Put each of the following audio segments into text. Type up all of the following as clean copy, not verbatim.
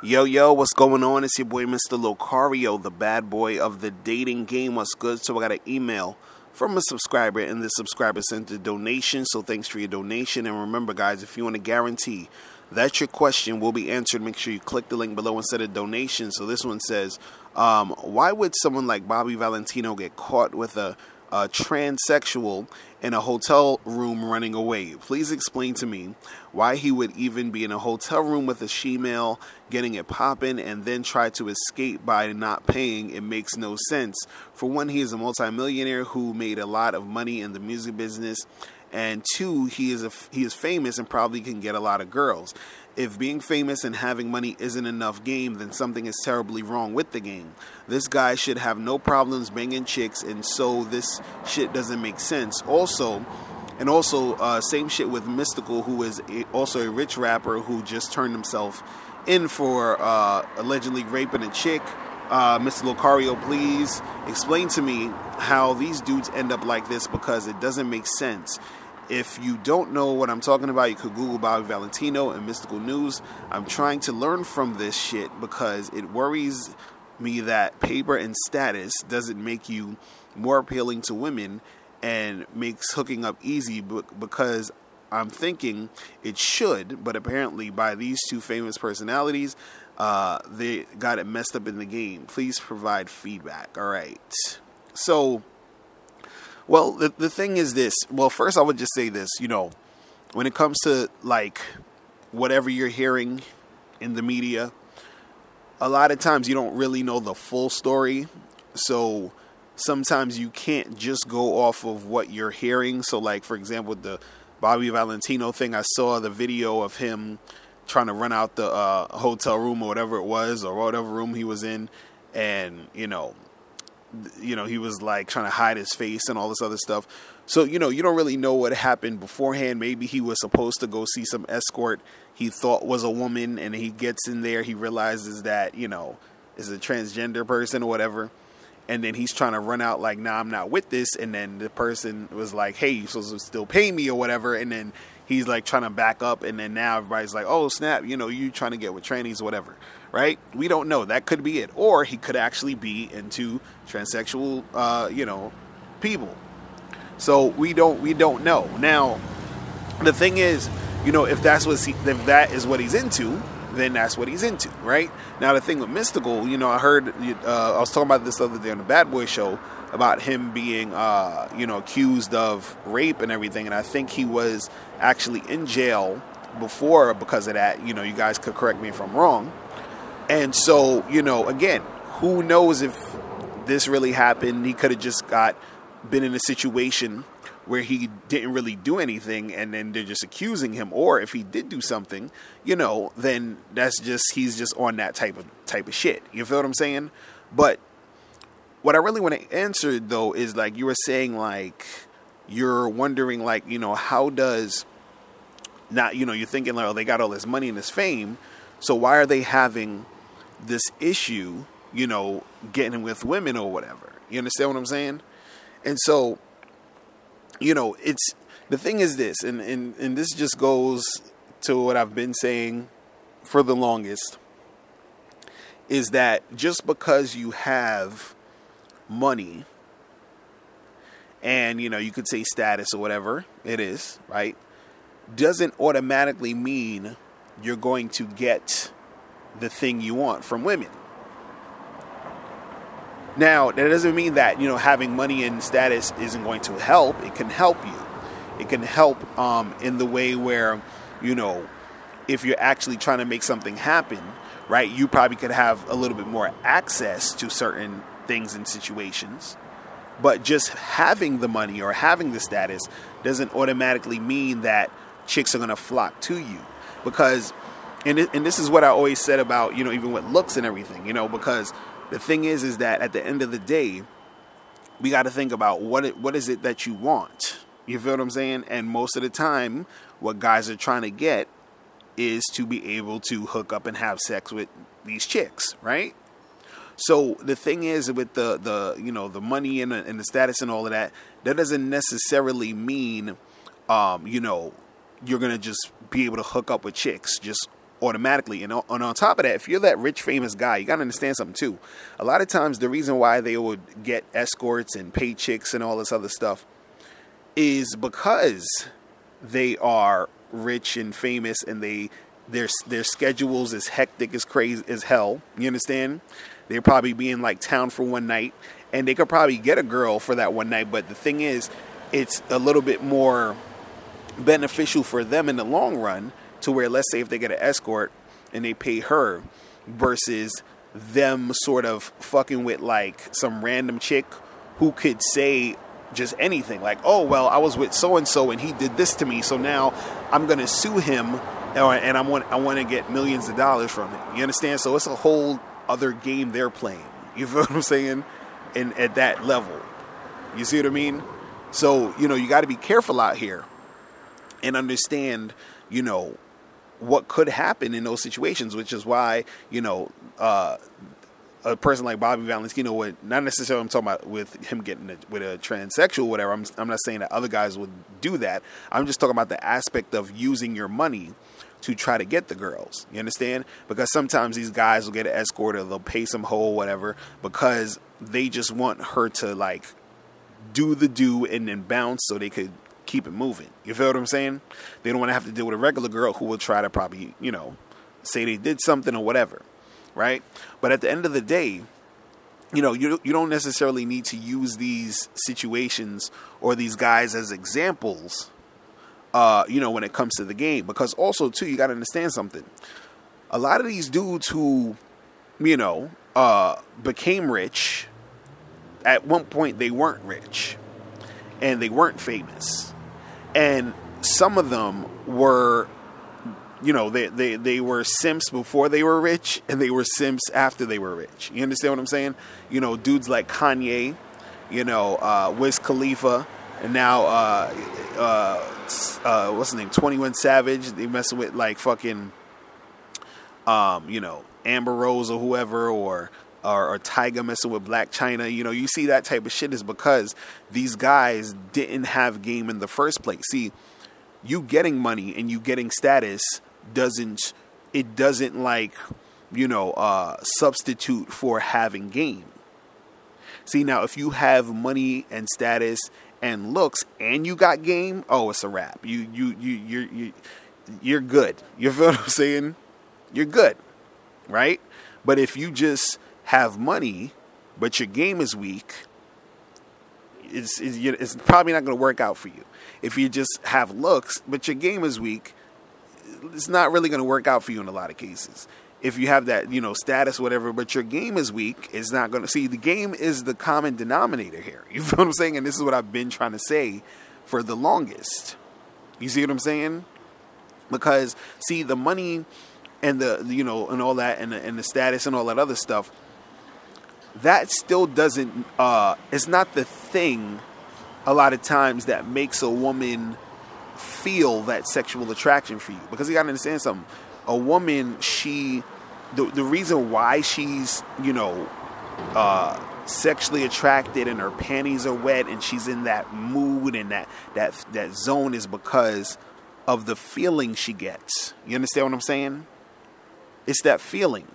Yo, yo, what's going on? It's your boy, Mr. Locario, the bad boy of the dating game. What's good? So I got an email from a subscriber, and the subscriber sent a donation. So thanks for your donation. And remember, guys, if you want to guarantee that your question will be answered, make sure you click the link below instead of donation. So this one says, why would someone like Bobby Valentino get caught with a transsexual in a hotel room running away? Please explain to me why he would even be in a hotel room with a she-male getting it poppin' and then try to escape by not paying. It makes no sense. For one, he is a multimillionaire who made a lot of money in the music business, and two, he is famous and probably can get a lot of girls. If being famous and having money isn't enough game, then something is terribly wrong with the game. This guy should have no problems banging chicks, and so this shit doesn't make sense. Also, same shit with Mystikal, who is also a rich rapper who just turned himself in for allegedly raping a chick. Mr. Locario, please explain to me how these dudes end up like this, because it doesn't make sense. If you don't know what I'm talking about, you could Google Bobby Valentino and Mystikal News. I'm trying to learn from this shit because it worries me that paper and status doesn't make you more appealing to women and makes hooking up easy, because I'm thinking it should, but apparently by these two famous personalities, they got it messed up in the game. Please provide feedback. All right. So, well, the thing is this. Well, first I would just say this, when it comes to like whatever you're hearing in the media, a lot of times you don't really know the full story. So sometimes you can't just go off of what you're hearing. So like, for example, the Bobby Valentino thing, I saw the video of him trying to run out the hotel room or whatever it was, or whatever room he was in, and he was like trying to hide his face and all this other stuff. So you don't really know what happened beforehand. Maybe he was supposed to go see some escort he thought was a woman, and he gets in there, he realizes that is a transgender person or whatever. And then he's trying to run out like, nah, I'm not with this. And then the person was like, hey, you're supposed to still pay me or whatever. And then he's like trying to back up. And then now everybody's like, oh, snap, you trying to get with trannies or whatever. Right? We don't know. That could be it. Or he could actually be into transsexual, people. So we don't know. Now, the thing is, if that is what he's into, then that's what he's into, right? Now, the thing with Mystikal, I heard, I was talking about this the other day on the Bad Boy Show about him being, accused of rape and everything. And I think he was actually in jail before because of that. You guys could correct me if I'm wrong. And so, again, who knows if this really happened? He could have just been in a situation where he didn't really do anything, and then they're just accusing him. Or if he did do something, then he's just on that type of shit. You feel what I'm saying? But what I really want to answer though is, like you were saying, like you're wondering, like how does not you're thinking like, oh, they got all this money and this fame, so why are they having this issue, getting with women or whatever? You understand what I'm saying? And so, it's, the thing is this, and this just goes to what I've been saying for the longest, is that just because you have money and, you could say status or whatever it is, right, doesn't automatically mean you're going to get the thing you want from women. Now, that doesn't mean that, having money and status isn't going to help. It can help you. It can help in the way where, if you're actually trying to make something happen, right, you probably could have a little bit more access to certain things and situations. But just having the money or having the status doesn't automatically mean that chicks are going to flock to you. Because, and this is what I always said about, even with looks and everything, because the thing is that at the end of the day, we got to think about what is it that you want. You feel what I'm saying? And most of the time, what guys are trying to get is to be able to hook up and have sex with these chicks, right? So the thing is with the money and the status and all of that, that doesn't necessarily mean, you're going to just be able to hook up with chicks just automatically. And on top of that, if you're that rich, famous guy, you got to understand something too. A lot of times the reason why they would get escorts and pay chicks and all this other stuff is because they are rich and famous, and their schedules is hectic as crazy as hell. You understand? They'll probably be in like town for one night, and they could probably get a girl for that one night. But the thing is, it's a little bit more beneficial for them in the long run, to where, let's say if they get an escort and they pay her, versus them sort of fucking with like some random chick who could say just anything, like, oh, well, I was with so-and-so and he did this to me, so now I'm going to sue him, and I want to get millions of dollars from it. You understand? So it's a whole other game they're playing. You feel what I'm saying? And at that level. You see what I mean? So, you got to be careful out here and understand, what could happen in those situations, which is why, a person like Bobby Valentino would, not necessarily I'm talking about with him getting with a transsexual or whatever. I'm not saying that other guys would do that. I'm just talking about the aspect of using your money to try to get the girls. You understand? Because sometimes these guys will get an escort, or they'll pay some hoe, whatever, because they just want her to like do the do and then bounce so they could keep it moving. You feel what I'm saying? They don't want to have to deal with a regular girl who will try to probably, say they did something or whatever, right? But at the end of the day, you don't necessarily need to use these situations or these guys as examples, when it comes to the game. Because also, too, you got to understand something. A lot of these dudes who, became rich, at one point they weren't rich and they weren't famous. And some of them were, they were simps before they were rich, and they were simps after they were rich. You understand what I'm saying? Dudes like Kanye, Wiz Khalifa, and now, what's his name? 21 Savage. They messing with like fucking, Amber Rose or whoever, or Tyga messing with Black China. You see that type of shit is because these guys didn't have game in the first place. See, you getting money and you getting status doesn't like, substitute for having game. See, now if you have money and status and looks and you got game, oh, it's a wrap. You're good. You feel what I'm saying? You're good, right? But if you just have money, but your game is weak, it's probably not going to work out for you. If you just have looks, but your game is weak, it's not really going to work out for you in a lot of cases. If you have that, status, whatever, but your game is weak, it's not going to... See, the game is the common denominator here. You feel what I'm saying? And this is what I've been trying to say for the longest. You see what I'm saying? Because, see, the money and the, and all that, and the status and all that other stuff, that still doesn't, it's not the thing a lot of times that makes a woman feel that sexual attraction for you. Because you got to understand something. A woman, the reason why she's, sexually attracted and her panties are wet and she's in that mood and that zone is because of the feeling she gets. You understand what I'm saying? It's that feeling.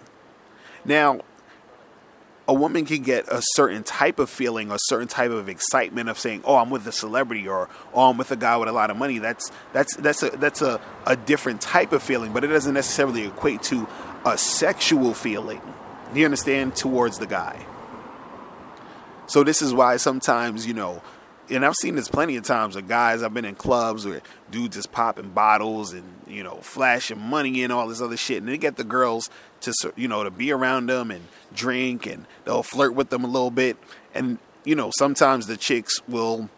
Now, a woman can get a certain type of feeling, a certain type of excitement of saying, "Oh, I'm with a celebrity," or "Oh, I'm with a guy with a lot of money." That's a different type of feeling, but it doesn't necessarily equate to a sexual feeling. You understand? Towards the guy. So this is why sometimes, and I've seen this plenty of times with guys. I've been in clubs where dudes is popping bottles and, flashing money and all this other shit. And they get the girls to, to be around them and drink, and they'll flirt with them a little bit. And, sometimes the chicks will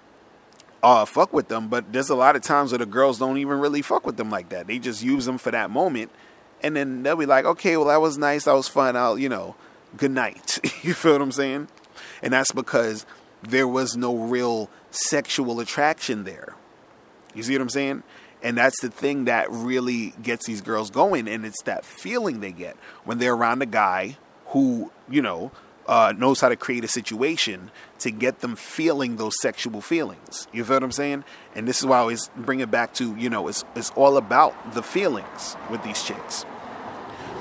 fuck with them. But there's a lot of times where the girls don't even really fuck with them like that. They just use them for that moment. And then they'll be like, okay, well, that was nice. That was fun. Good night. You feel what I'm saying? And that's because there was no real sexual attraction there. You see what I'm saying? And that's the thing that really gets these girls going. And it's that feeling they get when they're around a guy who, knows how to create a situation to get them feeling those sexual feelings. You feel what I'm saying? And this is why I always bring it back to, it's all about the feelings with these chicks.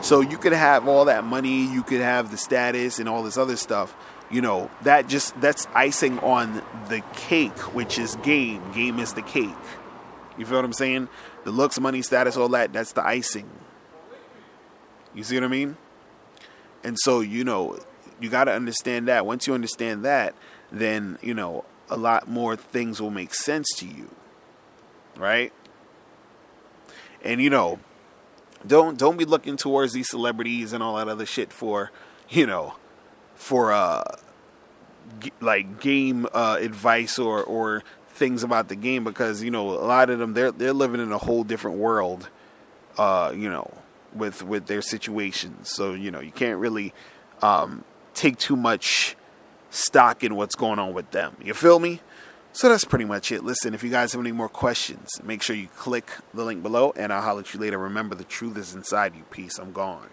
So you could have all that money, you could have the status and all this other stuff. You know, that's icing on the cake, which is game. Game is the cake. You feel what I'm saying? The looks, money, status, all that, that's the icing. You see what I mean? And so, you know, you got to understand that. Once you understand that, then, you know, a lot more things will make sense to you. Right? And, you know, don't be looking towards these celebrities and all that other shit for, you know, for like game advice or things about the game, because, you know, a lot of them, they're living in a whole different world, you know, with their situations. So, you know, you can't really take too much stock in what's going on with them. You feel me? So that's pretty much it. Listen, if you guys have any more questions, make sure you click the link below, and I'll holler at you later. Remember, the truth is inside you. Peace. I'm gone.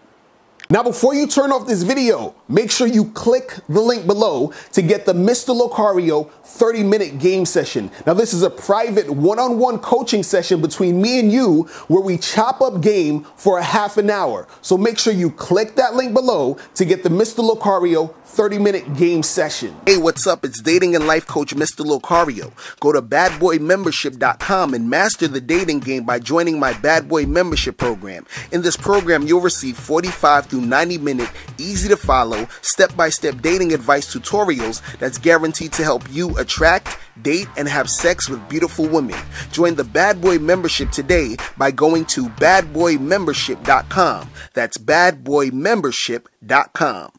Now, before you turn off this video, make sure you click the link below to get the Mr. Locario 30-minute game session. Now, this is a private one-on-one coaching session between me and you where we chop up game for a half an hour. So make sure you click that link below to get the Mr. Locario 30-minute game session. Hey, what's up? It's dating and life coach Mr. Locario. Go to badboymembership.com and master the dating game by joining my Bad Boy membership program. In this program, you'll receive 45 to 90-minute, easy-to-follow, step-by-step dating advice tutorials that's guaranteed to help you attract, date, and have sex with beautiful women. Join the Bad Boy membership today by going to badboymembership.com. That's badboymembership.com.